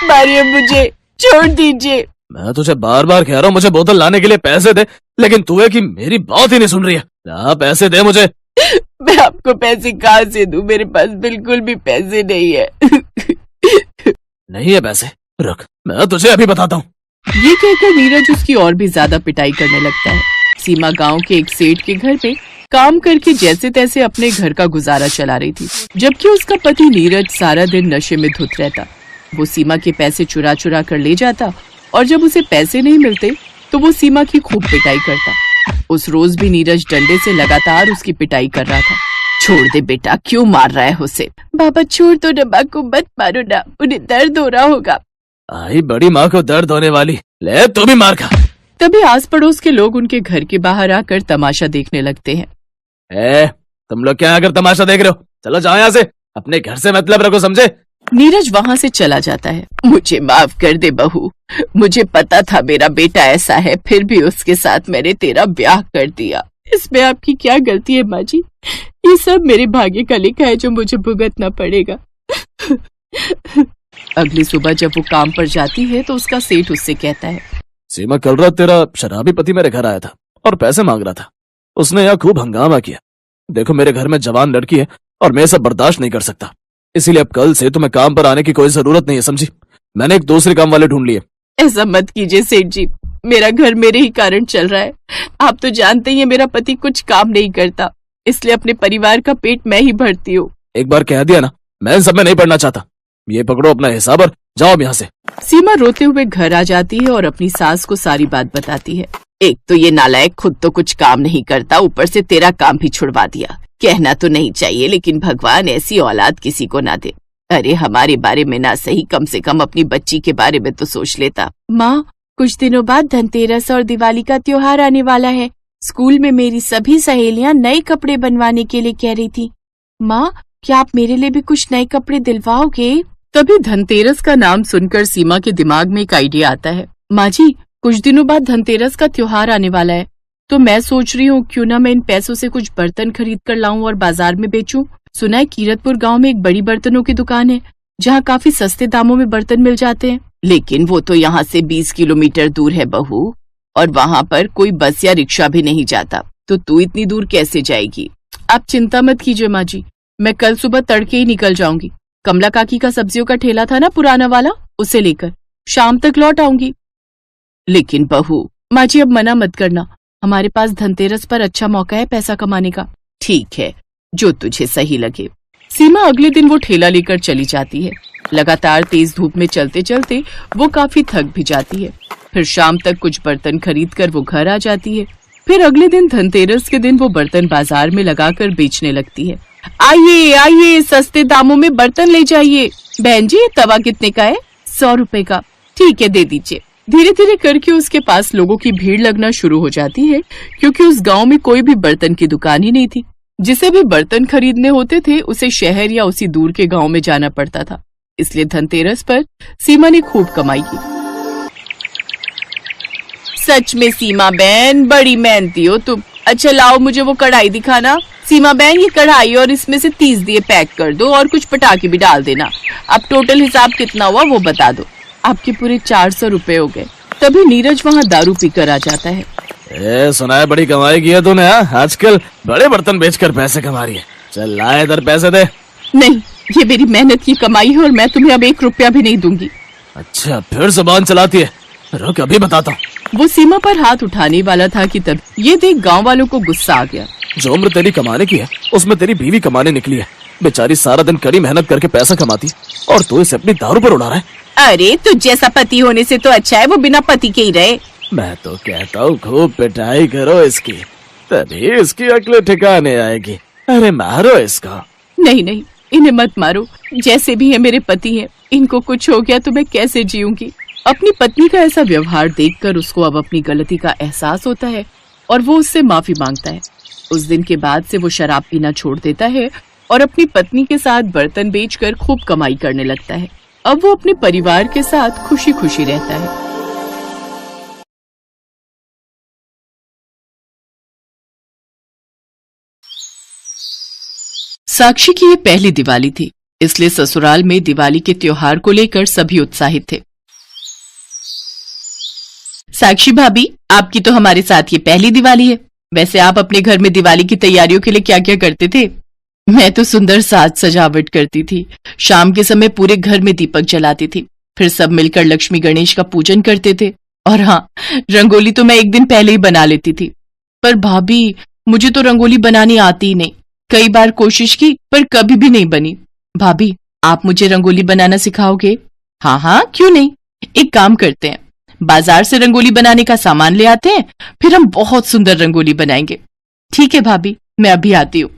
मारिए मुझे, छोड़ दीजिए। मैं तुझे बार बार कह रहा हूँ मुझे बोतल लाने के लिए पैसे दे, लेकिन तू है कि मेरी बात ही नहीं सुन रही है। ला पैसे दे मुझे। मैं आपको पैसे कहाँ से दूं, मेरे पास बिल्कुल भी पैसे नहीं है। नहीं है पैसे, रुक मैं तुझे अभी बताता हूँ। ये कहकर नीरज उसकी और भी ज्यादा पिटाई करने लगता है। सीमा गांव के एक सेठ के घर पे काम करके जैसे तैसे अपने घर का गुजारा चला रही थी, जबकि उसका पति नीरज सारा दिन नशे में धुत रहता। वो सीमा के पैसे चुरा चुरा कर ले जाता और जब उसे पैसे नहीं मिलते तो वो सीमा की खूब पिटाई करता। उस रोज भी नीरज डंडे से लगातार उसकी पिटाई कर रहा था। छोड़ दे बेटा, क्यों मार रहा है उसे? बाबा छोड़ दो ना, माँ को मत मारो ना, उन्हें दर्द हो रहा होगा। आई बड़ी माँ को दर्द होने वाली, ले तू भी मार खा। तभी आस पड़ोस के लोग उनके घर के बाहर आकर तमाशा देखने लगते हैं। तुम लोग क्या आकर तमाशा देख रहे हो? चलो जाओ यहाँ से, अपने घर से मतलब रखो, समझे? नीरज वहाँ से चला जाता है। मुझे माफ कर दे बहू, मुझे पता था मेरा बेटा ऐसा है, फिर भी उसके साथ मैंने तेरा ब्याह कर दिया। इसमें आपकी क्या गलती है माँ जी? ये सब मेरे भाग्य का लिखा है जो मुझे भुगतना पड़ेगा। अगली सुबह जब वो काम पर जाती है तो उसका सेठ उससे कहता है, सीमा कल रात तेरा शराबी पति मेरे घर आया था और पैसे मांग रहा था। उसने यहाँ खूब हंगामा किया। देखो मेरे घर में जवान लड़की है और मैं सब बर्दाश्त नहीं कर सकता, इसीलिए अब कल से तुम्हें काम पर आने की कोई जरूरत नहीं है, समझी? मैंने एक दूसरे काम वाले ढूंढ लिए। ऐसा मत कीजिए सेठ जी, मेरा घर मेरे ही कारण चल रहा है। आप तो जानते ही हैं मेरा पति कुछ काम नहीं करता, इसलिए अपने परिवार का पेट मैं ही भरती हूँ। एक बार कह दिया ना, मैं इन सब में नहीं पढ़ना चाहता। ये पकड़ो अपना हिसाब और जाओ यहाँ से। सीमा रोते हुए घर आ जाती है और अपनी सास को सारी बात बताती है। एक तो ये नालायक खुद तो कुछ काम नहीं करता, ऊपर से तेरा काम भी छुड़वा दिया। कहना तो नहीं चाहिए लेकिन भगवान ऐसी औलाद किसी को ना दे। अरे हमारे बारे में ना सही, कम से कम अपनी बच्ची के बारे में तो सोच लेता। माँ, कुछ दिनों बाद धनतेरस और दिवाली का त्योहार आने वाला है। स्कूल में मेरी सभी सहेलियाँ नए कपड़े बनवाने के लिए कह रही थी। माँ, क्या आप मेरे लिए भी कुछ नए कपड़े दिलवाओगे? तभी धनतेरस का नाम सुनकर सीमा के दिमाग में एक आइडिया आता है। माँ जी, कुछ दिनों बाद धनतेरस का त्योहार आने वाला है, तो मैं सोच रही हूँ क्यों ना मैं इन पैसों से कुछ बर्तन खरीद कर लाऊं और बाजार में बेचूं। सुना है कीरतपुर गांव में एक बड़ी बर्तनों की दुकान है जहाँ काफी सस्ते दामों में बर्तन मिल जाते हैं। लेकिन वो तो यहाँ से 20 किलोमीटर दूर है बहू, और वहाँ पर कोई बस या रिक्शा भी नहीं जाता, तो तू इतनी दूर कैसे जाएगी? आप चिंता मत कीजिए माँ जी, मैं कल सुबह तड़के ही निकल जाऊंगी। कमला काकी का सब्जियों का ठेला था ना पुराना वाला, उसे लेकर शाम तक लौट आऊंगी। लेकिन बहू, माँ जी अब मना मत करना, हमारे पास धनतेरस पर अच्छा मौका है पैसा कमाने का। ठीक है, जो तुझे सही लगे। सीमा अगले दिन वो ठेला लेकर चली जाती है। लगातार तेज धूप में चलते चलते वो काफी थक भी जाती है। फिर शाम तक कुछ बर्तन खरीद कर वो घर आ जाती है। फिर अगले दिन धनतेरस के दिन वो बर्तन बाजार में लगाकर बेचने लगती है। आइए आइए, सस्ते दामों में बर्तन ले जाइए। बहन जी, तवा कितने का है? 100 रुपए का। ठीक है, दे दीजिए। धीरे धीरे करके उसके पास लोगों की भीड़ लगना शुरू हो जाती है, क्योंकि उस गांव में कोई भी बर्तन की दुकान ही नहीं थी। जिसे भी बर्तन खरीदने होते थे उसे शहर या उसी दूर के गांव में जाना पड़ता था। इसलिए धनतेरस पर सीमा ने खूब कमाई की। सच में सीमा बहन बड़ी मेहनती हो तुम। अच्छा लाओ मुझे वो कढ़ाई दिखाना। सीमा बहन, ये कढ़ाई और इसमें से 30 दिए पैक कर दो और कुछ पटाखे भी डाल देना। अब टोटल हिसाब कितना हुआ वो बता दो। आपके पूरे 400 रुपए हो गए। तभी नीरज वहाँ दारू पीकर आ जाता है। सुना है बड़ी कमाई की है तूने, आजकल बड़े बर्तन बेचकर पैसे कमा रही है। चल ला इधर पैसे दे। नहीं, ये मेरी मेहनत की कमाई है और मैं तुम्हें अब 1 रुपया भी नहीं दूंगी। अच्छा, फिर जुबान चलाती है, रुक अभी बताता हूँ। वो सीमा पर हाथ उठाने वाला था कि तब ये देख गांव वालों को गुस्सा आ गया। जो उम्र तेरी कमाने की है उसमें तेरी बीवी कमाने निकली है। बेचारी सारा दिन कड़ी मेहनत करके पैसा कमाती है और तू इसे अपनी दारू पर उड़ा रहा है। अरे तुझ जैसा पति होने से तो अच्छा है वो बिना पति के ही रहे। मैं तो कहता हूँ खूब पिटाई करो इसकी, तभी इसकी अक्ल ठिकाने आएगी। अरे मारो इसको। नहीं नहीं, इन्हें मत मारो, जैसे भी है मेरे पति हैं, इनको कुछ हो गया तो मैं कैसे जीऊंगी। अपनी पत्नी का ऐसा व्यवहार देखकर उसको अब अपनी गलती का एहसास होता है और वो उससे माफी मांगता है। उस दिन के बाद से वो शराब पीना छोड़ देता है और अपनी पत्नी के साथ बर्तन बेचकर खूब कमाई करने लगता है। अब वो अपने परिवार के साथ खुशी खुशी रहता है। साक्षी की ये पहली दिवाली थी, इसलिए ससुराल में दिवाली के त्योहार को लेकर सभी उत्साहित थे। साक्षी भाभी, आपकी तो हमारे साथ ये पहली दिवाली है। वैसे आप अपने घर में दिवाली की तैयारियों के लिए क्या क्या करते थे? मैं तो सुंदर साज सजावट करती थी। शाम के समय पूरे घर में दीपक जलाती थी। फिर सब मिलकर लक्ष्मी गणेश का पूजन करते थे। और हाँ, रंगोली तो मैं एक दिन पहले ही बना लेती थी। पर भाभी, मुझे तो रंगोली बनानी आती ही नहीं। कई बार कोशिश की पर कभी भी नहीं बनी। भाभी, आप मुझे रंगोली बनाना सिखाओगे? हाँ हाँ, क्यों नहीं। एक काम करते हैं, बाजार से रंगोली बनाने का सामान ले आते हैं, फिर हम बहुत सुंदर रंगोली बनाएंगे। ठीक है भाभी, मैं अभी आती हूँ।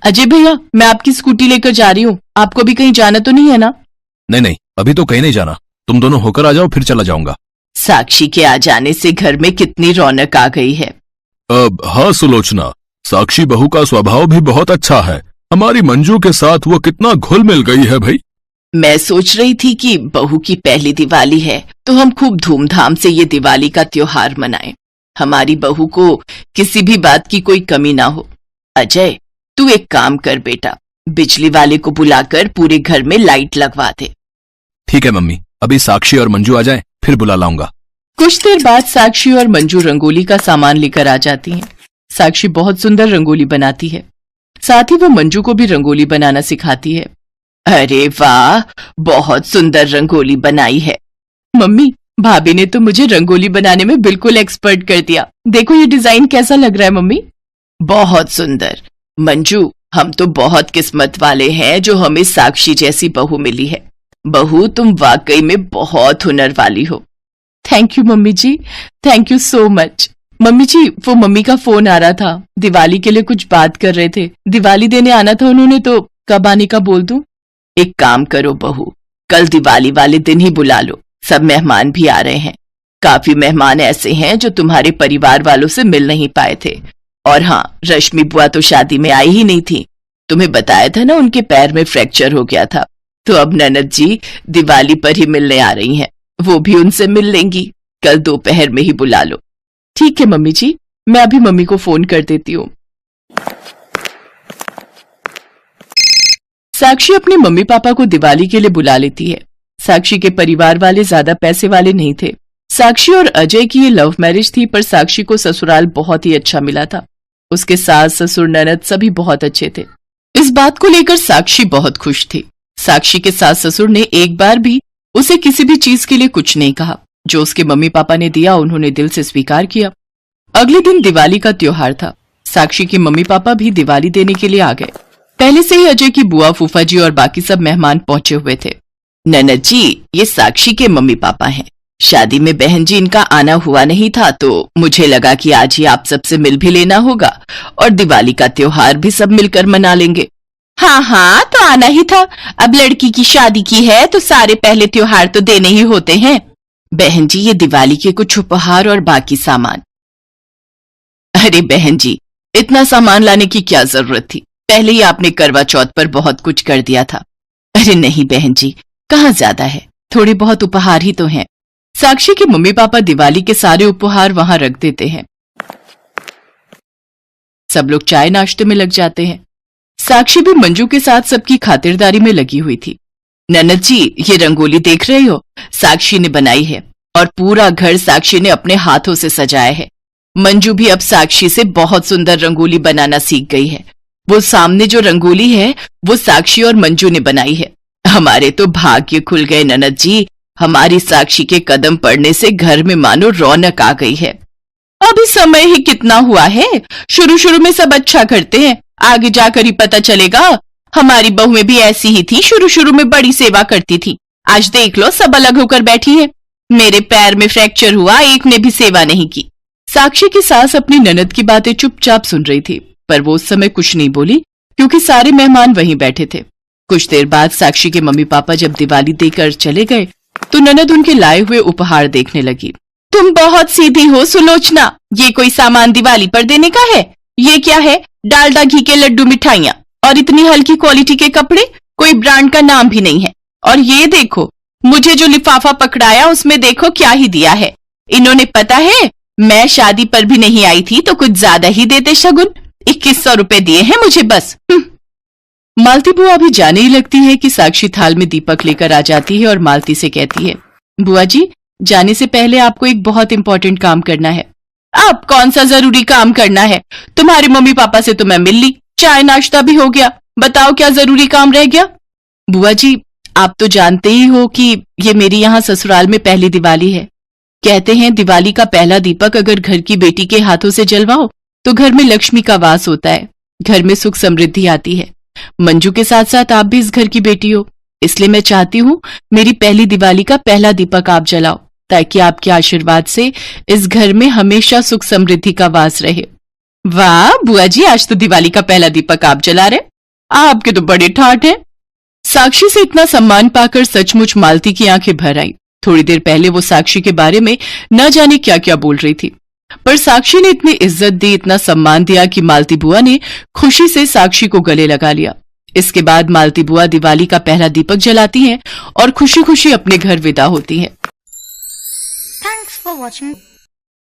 अजय भैया, मैं आपकी स्कूटी लेकर जा रही हूँ। आपको भी कहीं जाना तो नहीं है ना? नहीं नहीं, अभी तो कहीं नहीं जाना। तुम दोनों होकर आ जाओ, फिर चला जाऊंगा। साक्षी के आ जाने से घर में कितनी रौनक आ गई है। अब हाँ सुलोचना, साक्षी बहू का स्वभाव भी बहुत अच्छा है। हमारी मंजू के साथ वो कितना घुल मिल गई है भाई। मैं सोच रही थी कि बहू की पहली दिवाली है तो हम खूब धूमधाम से ये दिवाली का त्योहार मनाएं। हमारी बहू को किसी भी बात की कोई कमी ना हो। अजय, तू एक काम कर बेटा, बिजली वाले को बुलाकर पूरे घर में लाइट लगवा दे। ठीक है मम्मी, अभी साक्षी और मंजू आ जाएं, फिर बुला लाऊंगा। कुछ देर बाद साक्षी और मंजू रंगोली का सामान लेकर आ जाती हैं। साक्षी बहुत सुंदर रंगोली बनाती है। साथ ही वो मंजू को भी रंगोली बनाना सिखाती है। अरे वाह, बहुत सुंदर रंगोली बनाई है। मम्मी, भाभी ने तो मुझे रंगोली बनाने में बिल्कुल एक्सपर्ट कर दिया। देखो ये डिजाइन कैसा लग रहा है मम्मी। बहुत सुंदर। मंजू, हम तो बहुत किस्मत वाले हैं जो हमें साक्षी जैसी बहू मिली है। बहू, तुम वाकई में बहुत हुनर वाली हो। Thank you mummy ji, thank you so much. Mummy ji, वो मम्मी का फोन आ रहा था। दिवाली के लिए कुछ बात कर रहे थे। दिवाली देने आना था उन्होंने, तो कब आने का बोल दूं? एक काम करो बहू, कल दिवाली वाले दिन ही बुला लो। सब मेहमान भी आ रहे हैं। काफी मेहमान ऐसे हैं जो तुम्हारे परिवार वालों से मिल नहीं पाए थे। और हाँ, रश्मि बुआ तो शादी में आई ही नहीं थी। तुम्हें बताया था ना, उनके पैर में फ्रैक्चर हो गया था। तो अब ननद जी दिवाली पर ही मिलने आ रही हैं। वो भी उनसे मिल लेंगी। कल दोपहर में ही बुला लो। ठीक है मम्मी जी, मैं अभी मम्मी को फोन कर देती हूँ। साक्षी अपने मम्मी पापा को दिवाली के लिए बुला लेती है। साक्षी के परिवार वाले ज्यादा पैसे वाले नहीं थे। साक्षी और अजय की ये लव मैरिज थी, पर साक्षी को ससुराल बहुत ही अच्छा मिला था। उसके सास ससुर ननद सभी बहुत अच्छे थे। इस बात को लेकर साक्षी बहुत खुश थी। साक्षी के सास ससुर ने एक बार भी उसे किसी भी चीज के लिए कुछ नहीं कहा। जो उसके मम्मी पापा ने दिया उन्होंने दिल से स्वीकार किया। अगले दिन दिवाली का त्योहार था। साक्षी के मम्मी पापा भी दिवाली देने के लिए आ गए। पहले से ही अजय की बुआ, फूफा जी और बाकी सब मेहमान पहुंचे हुए थे। ननद जी, ये साक्षी के मम्मी पापा हैं। शादी में बहन जी इनका आना हुआ नहीं था, तो मुझे लगा कि आज ही आप सबसे मिल भी लेना होगा और दिवाली का त्योहार भी सब मिलकर मना लेंगे। हाँ हाँ, तो आना ही था। अब लड़की की शादी की है तो सारे पहले त्योहार तो देने ही होते हैं। बहन जी, ये दिवाली के कुछ उपहार और बाकी सामान। अरे बहन जी, इतना सामान लाने की क्या जरूरत थी? पहले ही आपने करवा चौथ पर बहुत कुछ कर दिया था। अरे नहीं बहन जी, कहाँ ज्यादा है, थोड़े बहुत उपहार ही तो हैं। साक्षी के मम्मी पापा दिवाली के सारे उपहार वहां रख देते हैं। सब लोग चाय नाश्ते में लग जाते हैं। साक्षी भी मंजू के साथ सबकी खातिरदारी में लगी हुई थी। ननद जी, ये रंगोली देख रहे हो, साक्षी ने बनाई है और पूरा घर साक्षी ने अपने हाथों से सजाया है। मंजू भी अब साक्षी से बहुत सुंदर रंगोली बनाना सीख गई है। वो सामने जो रंगोली है वो साक्षी और मंजू ने बनाई है। हमारे तो भाग्य खुल गए ननद जी। हमारी साक्षी के कदम पड़ने से घर में मानो रौनक आ गई है। अभी समय ही कितना हुआ है। शुरू शुरू में सब अच्छा करते हैं, आगे जाकर ही पता चलेगा। हमारी बहुएं भी ऐसी ही थी, शुरू शुरू में बड़ी सेवा करती थी। आज देख लो, सब अलग होकर बैठी है। मेरे पैर में फ्रैक्चर हुआ, एक ने भी सेवा नहीं की। साक्षी की सास अपनी ननद की बातें चुपचाप सुन रही थी, पर वो उस समय कुछ नहीं बोली क्योंकि सारे मेहमान वहीं बैठे थे। कुछ देर बाद साक्षी के मम्मी पापा जब दिवाली देकर चले गए तो ननद उनके लाए हुए उपहार देखने लगी। तुम बहुत सीधी हो सुलोचना, ये कोई सामान दिवाली पर देने का है? ये क्या है? डालडा घी के लड्डू, मिठाइयाँ और इतनी हल्की क्वालिटी के कपड़े, कोई ब्रांड का नाम भी नहीं है। और ये देखो, मुझे जो लिफाफा पकड़ाया उसमें देखो क्या ही दिया है। इन्होंने, पता है, मैं शादी पर भी नहीं आई थी तो कुछ ज्यादा ही देते शगुन। 2100 रुपए दिए हैं मुझे बस। मालती बुआ अभी जाने ही लगती है कि साक्षी थाल में दीपक लेकर आ जाती है और मालती से कहती है, बुआ जी जाने से पहले आपको एक बहुत इंपॉर्टेंट काम करना है। अब कौन सा जरूरी काम करना है? तुम्हारे मम्मी पापा से तो मैं मिल ली, चाय नाश्ता भी हो गया, बताओ क्या जरूरी काम रह गया? बुआ जी आप तो जानते ही हो कि ये मेरी यहाँ ससुराल में पहली दिवाली है। कहते हैं दिवाली का पहला दीपक अगर घर की बेटी के हाथों से जलवाओ तो घर में लक्ष्मी का वास होता है, घर में सुख समृद्धि आती है। मंजू के साथ साथ आप भी इस घर की बेटी हो, इसलिए मैं चाहती हूँ मेरी पहली दिवाली का पहला दीपक आप जलाओ, ताकि आपके आशीर्वाद से इस घर में हमेशा सुख समृद्धि का वास रहे। वाह बुआ जी, आज तो दिवाली का पहला दीपक आप जला रहे, आपके तो बड़े ठाठ हैं। साक्षी से इतना सम्मान पाकर सचमुच मालती की आंखें भर आई। थोड़ी देर पहले वो साक्षी के बारे में न जाने क्या क्या बोल रही थी, पर साक्षी ने इतनी इज्जत दी, इतना सम्मान दिया कि मालती बुआ ने खुशी से साक्षी को गले लगा लिया। इसके बाद मालती बुआ दिवाली का पहला दीपक जलाती हैं और खुशी खुशी अपने घर विदा होती हैं। Thanks for watching.